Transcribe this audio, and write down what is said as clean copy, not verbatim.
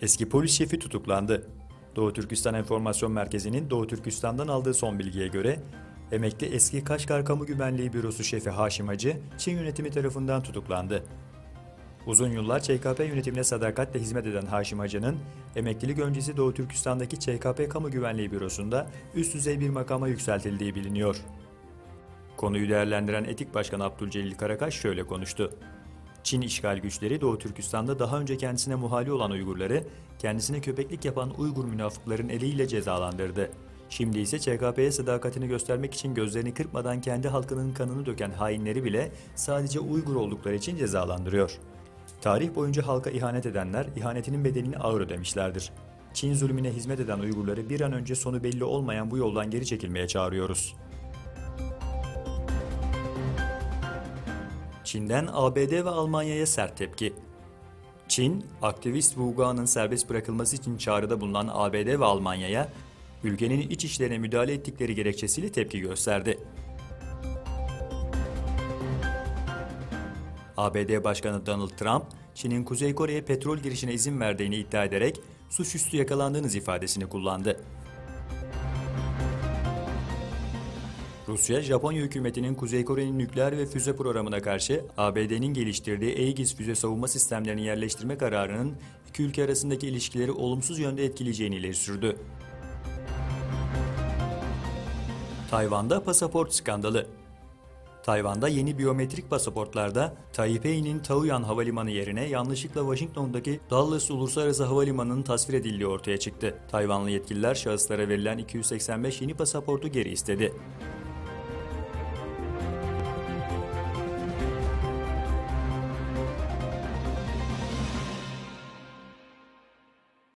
Eski polis şefi tutuklandı. Doğu Türkistan Enformasyon Merkezi'nin Doğu Türkistan'dan aldığı son bilgiye göre, emekli eski Kaşgar Kamu Güvenliği Bürosu şefi Haşim Hacı, Çin yönetimi tarafından tutuklandı. Uzun yıllar ÇKP yönetimine sadakatle hizmet eden Haşim Hacı'nın, emeklilik öncesi Doğu Türkistan'daki ÇKP Kamu Güvenliği Bürosu'nda üst düzey bir makama yükseltildiği biliniyor. Konuyu değerlendiren Etik Başkanı Abdülcelil Karakaş şöyle konuştu. Çin işgal güçleri Doğu Türkistan'da daha önce kendisine muhali olan Uygurları, kendisine köpeklik yapan Uygur münafıkların eliyle cezalandırdı. Şimdi ise ÇKP'ye sadakatini göstermek için gözlerini kırpmadan kendi halkının kanını döken hainleri bile sadece Uygur oldukları için cezalandırıyor. Tarih boyunca halka ihanet edenler ihanetinin bedelini ağır ödemişlerdir. Çin zulmüne hizmet eden Uygurları bir an önce sonu belli olmayan bu yoldan geri çekilmeye çağırıyoruz. Çin'den ABD ve Almanya'ya sert tepki. Çin, aktivist Wu Gua'nın serbest bırakılması için çağrıda bulunan ABD ve Almanya'ya, ülkenin iç işlerine müdahale ettikleri gerekçesiyle tepki gösterdi. ABD Başkanı Donald Trump, Çin'in Kuzey Kore'ye petrol girişine izin verdiğini iddia ederek suçüstü yakalandığınız ifadesini kullandı. Rusya, Japonya hükümetinin Kuzey Kore'nin nükleer ve füze programına karşı ABD'nin geliştirdiği Aegis füze savunma sistemlerini yerleştirme kararının iki ülke arasındaki ilişkileri olumsuz yönde etkileyeceğini ileri sürdü. Tayvan'da pasaport skandalı. Tayvan'da yeni biyometrik pasaportlarda Taipei'nin Taoyuan Havalimanı yerine yanlışlıkla Washington'daki Dulles Uluslararası Havalimanı'nın tasvir edildiği ortaya çıktı. Tayvanlı yetkililer şahıslara verilen 285 yeni pasaportu geri istedi.